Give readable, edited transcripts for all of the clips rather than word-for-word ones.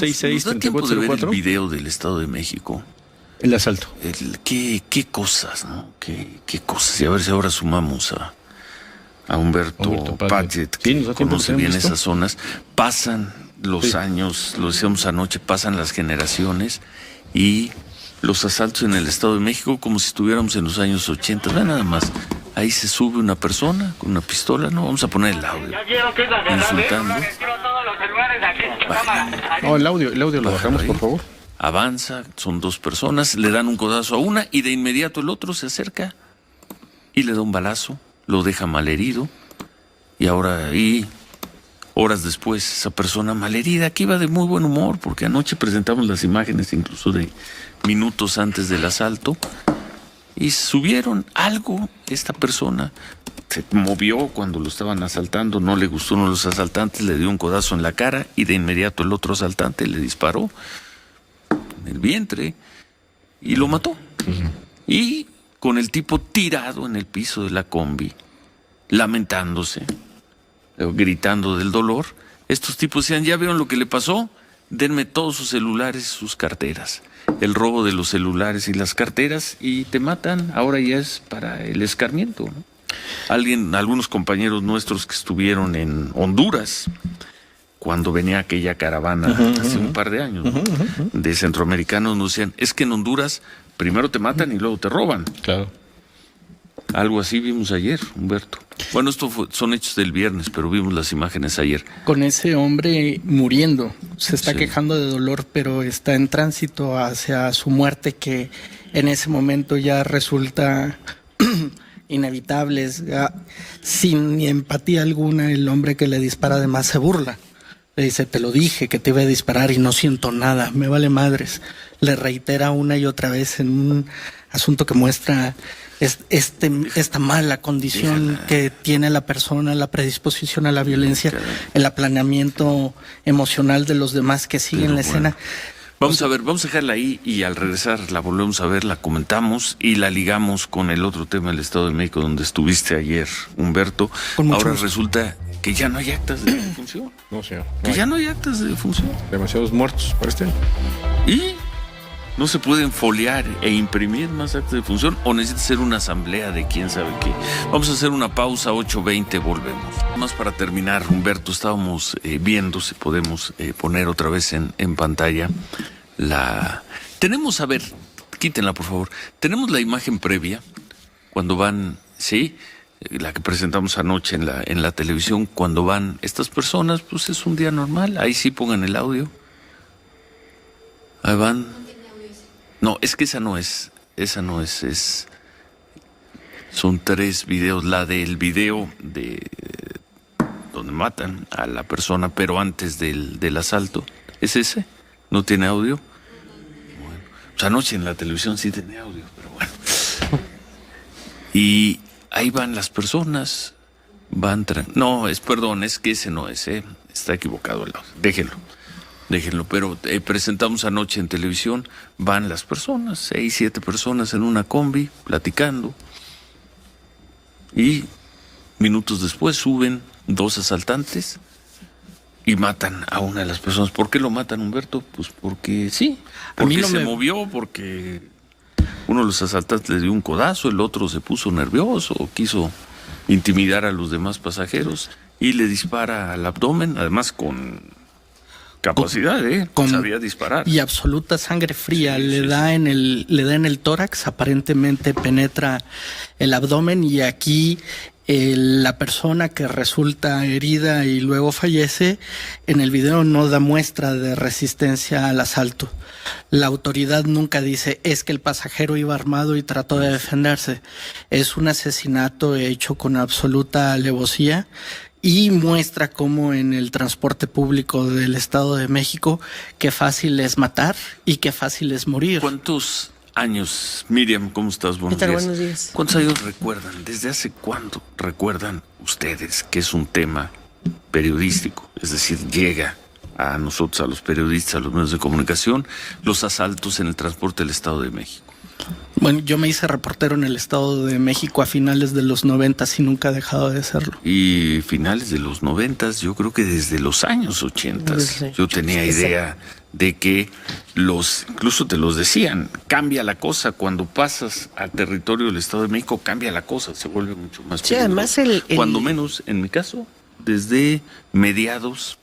¿Nos da tiempo de ver el video del Estado de México? El asalto. ¿Qué cosas, no? ¿Qué cosas? Y a ver si ahora sumamos a Humberto Padgett, que conoce bien esas zonas. Pasan los años, lo decíamos anoche, pasan las generaciones y los asaltos en el Estado de México como si estuviéramos en los años 80. Vean nada más, ahí se sube una persona con una pistola, no, vamos a poner el audio, insultando. No, el audio lo bajamos, por favor. Avanza, son dos personas, le dan un codazo a una y de inmediato el otro se acerca y le da un balazo, lo deja malherido y horas después esa persona malherida, que iba de muy buen humor, porque anoche presentamos las imágenes incluso de minutos antes del asalto, y subieron algo, esta persona se movió cuando lo estaban asaltando, no le gustó uno de los asaltantes, le dio un codazo en la cara y de inmediato el otro asaltante le disparó en el vientre y lo mató. Y con el tipo tirado en el piso de la combi, lamentándose, gritando del dolor, estos tipos decían, ¿ya vieron lo que le pasó? Denme todos sus celulares y sus carteras. El robo de los celulares y las carteras y te matan. Ahora ya es para el escarmiento, ¿no? Algunos compañeros nuestros que estuvieron en Honduras cuando venía aquella caravana hace un par de años, ¿no? De centroamericanos, nos decían, es que en Honduras primero te matan y luego te roban. Claro. Algo así vimos ayer, Humberto. Bueno, son hechos del viernes, pero vimos las imágenes ayer. Con ese hombre muriendo, se está quejando de dolor, pero está en tránsito hacia su muerte, que en ese momento ya resulta inevitable. Sin ni empatía alguna, el hombre que le dispara además se burla. Le dice, te lo dije que te iba a disparar y no siento nada, me vale madres. Le reitera una y otra vez en un asunto que muestra esta mala condición que tiene la persona, la predisposición a la violencia, el aplaneamiento emocional de los demás que siguen la escena. Vamos a dejarla ahí y al regresar la volvemos a ver, la comentamos y la ligamos con el otro tema del Estado de México donde estuviste ayer, Humberto. Ahora resulta que ya no hay actas de defunción. No, señor. Ya no hay actas de defunción. Demasiados muertos para este año. Y no se pueden foliar e imprimir más actas de defunción, o necesita ser una asamblea de quién sabe qué. Vamos a hacer una pausa, 8:20, volvemos. Más para terminar, Humberto, estábamos viendo si podemos poner otra vez en pantalla Tenemos, a ver, quítenla por favor. Tenemos la imagen previa, cuando van, sí, la que presentamos anoche en la televisión, cuando van estas personas, pues es un día normal. Ahí sí pongan el audio. Ahí van. No, es que esa no es, son 3 videos, la del video de donde matan a la persona, pero antes del asalto, ¿es ese? ¿No tiene audio? Bueno, pues anoche en la televisión sí tenía audio, pero bueno. Y ahí van las personas, es que ese no es, está equivocado el audio, déjenlo, pero presentamos anoche en televisión, van las personas, 6, 7 personas en una combi, platicando, y minutos después suben 2 asaltantes y matan a una de las personas. ¿Por qué lo matan, Humberto? Pues porque sí, porque se movió, porque uno de los asaltantes le dio un codazo, el otro se puso nervioso, quiso intimidar a los demás pasajeros y le dispara al abdomen, además con capacidad, sabía disparar. Y absoluta sangre fría, le da en el tórax, aparentemente penetra el abdomen, y aquí la persona que resulta herida y luego fallece, en el video no da muestra de resistencia al asalto. La autoridad nunca dice, es que el pasajero iba armado y trató de defenderse. Es un asesinato hecho con absoluta alevosía, y muestra cómo en el transporte público del Estado de México qué fácil es matar y qué fácil es morir. ¿Cuántos años, Miriam, cómo estás? Buenos días. Buenos días. ¿Cuántos años recuerdan? ¿Desde hace cuánto recuerdan ustedes que es un tema periodístico? Es decir, llega a nosotros, a los periodistas, a los medios de comunicación, los asaltos en el transporte del Estado de México. Bueno, yo me hice reportero en el Estado de México a finales de los 90 y nunca he dejado de serlo. Y finales de los 90, yo creo que desde los años 80, yo tenía idea de que incluso te los decían, cambia la cosa, cuando pasas al territorio del Estado de México, cambia la cosa, se vuelve mucho más Sí, peligroso. además Cuando menos, en mi caso, desde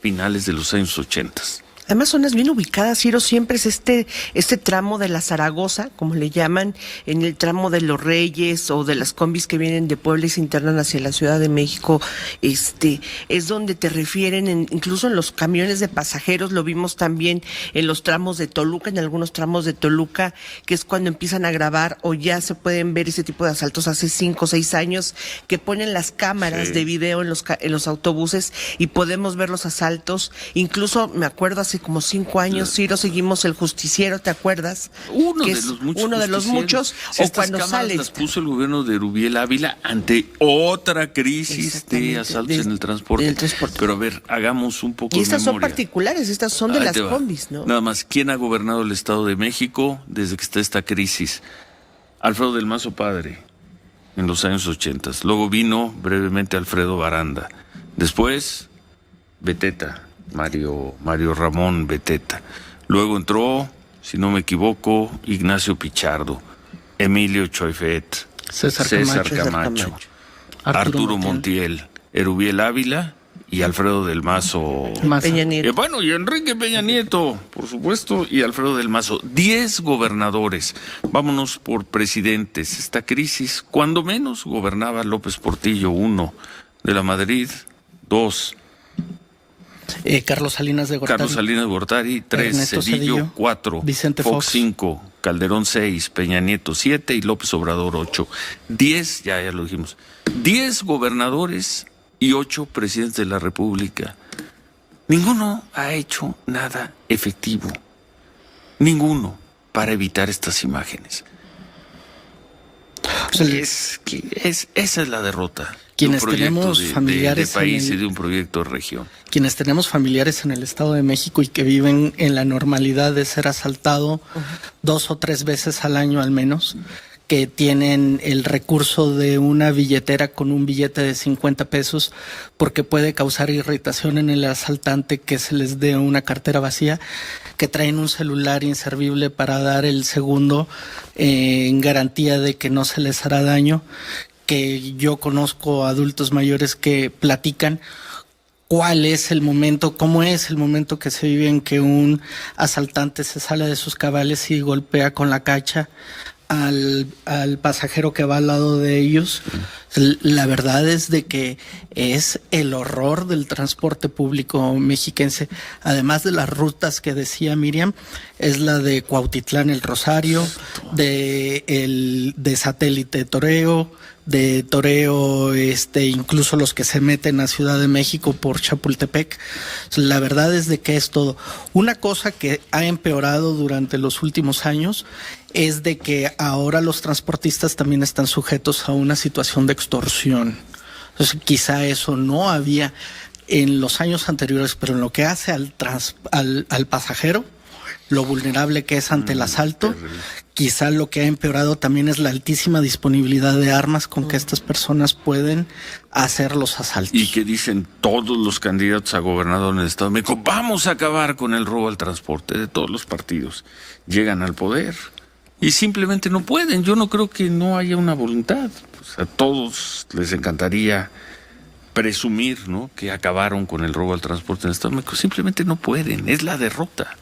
finales de los años 80. Además, zonas bien ubicadas, Ciro, siempre es este tramo de la Zaragoza, como le llaman, en el tramo de Los Reyes o de las combis que vienen de Puebla y se internan hacia la Ciudad de México, es donde te refieren, incluso en los camiones de pasajeros, lo vimos también en los tramos de Toluca, en algunos tramos de Toluca, que es cuando empiezan a grabar o ya se pueden ver ese tipo de asaltos hace 5 o 6 años, que ponen las cámaras de video en los autobuses y podemos ver los asaltos. Incluso me acuerdo hace como 5 años, Ciro, seguimos El Justiciero, ¿te acuerdas? Uno Que de es los muchos uno de los muchos, Si o estas cuando cámaras sale. las puso el gobierno de Rubiel Ávila ante otra crisis de asaltos en el transporte. Pero a ver, hagamos un poco Y de estas son memoria. particulares, estas son de Ahí las te va. combis, ¿no? Nada más, ¿quién ha gobernado el Estado de México desde que está esta crisis? Alfredo del Mazo padre, en los años 80. Luego vino brevemente Alfredo Baranda. Después, Beteta, Mario Ramón Beteta. Luego entró, si no me equivoco, Ignacio Pichardo, Emilio Choifet, César Camacho, Arturo Montiel, Erubiel Ávila y Alfredo del Mazo. Peña Nieto. Bueno, y Enrique Peña Nieto, por supuesto, y Alfredo del Mazo. 10 gobernadores. Vámonos por presidentes. Esta crisis, cuando menos, gobernaba López Portillo, 1. De la Madrid, 2. Carlos Salinas de Gortari. Carlos Salinas de Gortari, 3. Ernesto Cedillo, 4. Vicente Fox, 5. Calderón, 6. Peña Nieto, 7. Y López Obrador, 8. 10, ya lo dijimos. 10 gobernadores y 8 presidentes de la República. Ninguno ha hecho nada efectivo. Ninguno para evitar estas imágenes. O sea, Esa es la derrota. Quienes de un proyecto tenemos familiares de país en el- y de un proyecto de región. quienes tenemos familiares en el Estado de México y que viven en la normalidad de ser asaltado 2 o 3 veces al año al menos, que tienen el recurso de una billetera con un billete de 50 pesos porque puede causar irritación en el asaltante que se les dé una cartera vacía, que traen un celular inservible para dar el segundo en garantía de que no se les hará daño, que yo conozco adultos mayores que platican cuál es el momento, cómo es el momento que se vive en que un asaltante se sale de sus cabales y golpea con la cacha al pasajero que va al lado de ellos. La verdad es de que es el horror del transporte público mexiquense, además de las rutas que decía Miriam, es la de Cuautitlán El Rosario, de Satélite Toreo, de Toreo, incluso los que se meten a Ciudad de México por Chapultepec. La verdad es de que es todo. Una cosa que ha empeorado durante los últimos años es de que ahora los transportistas también están sujetos a una situación de extorsión. Entonces, quizá eso no había en los años anteriores, pero en lo que hace al pasajero, lo vulnerable que es ante el asalto, quizá lo que ha empeorado también es la altísima disponibilidad de armas con que estas personas pueden hacer los asaltos. Y que dicen todos los candidatos a gobernador en el Estado de México, vamos a acabar con el robo al transporte de todos los partidos. Llegan al poder y simplemente no pueden. Yo no creo que no haya una voluntad. A todos les encantaría presumir, ¿no?, que acabaron con el robo al transporte en el Estado de México. Simplemente no pueden. Es la derrota.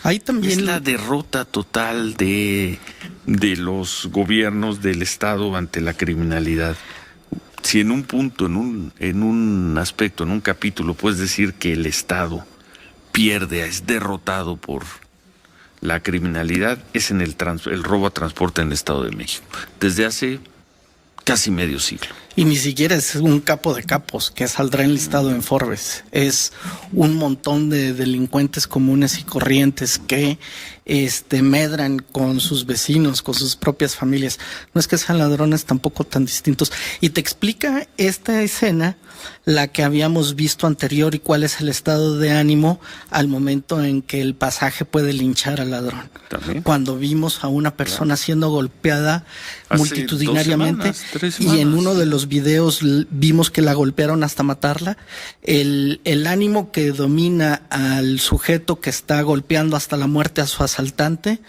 Hay también Es la derrota total de los gobiernos del Estado ante la criminalidad. Si en un punto, en un aspecto, en un capítulo, puedes decir que el Estado pierde, es derrotado por la criminalidad, es en el robo a transporte en el Estado de México. Desde hace casi medio siglo. Y ni siquiera es un capo de capos que saldrá enlistado en Forbes. Es un montón de delincuentes comunes y corrientes que medran con sus vecinos, con sus propias familias. No es que sean ladrones tampoco tan distintos. Y te explica esta escena, la que habíamos visto anterior, y cuál es el estado de ánimo al momento en que el pasaje puede linchar al ladrón. ¿También? Cuando vimos a una persona siendo golpeada Hace multitudinariamente 2 semanas, 3 y en semanas. uno de los los videos vimos que la golpearon hasta matarla. El ánimo que domina al sujeto que está golpeando hasta la muerte a su asaltante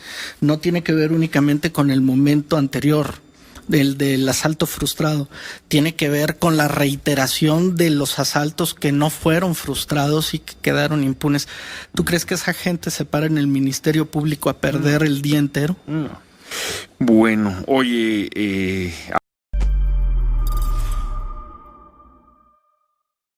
no tiene que ver únicamente con el momento anterior del asalto frustrado, tiene que ver con la reiteración de los asaltos que no fueron frustrados y que quedaron impunes. ¿Tú crees que esa gente se para en el Ministerio Público a perder el día entero? Bueno, oye,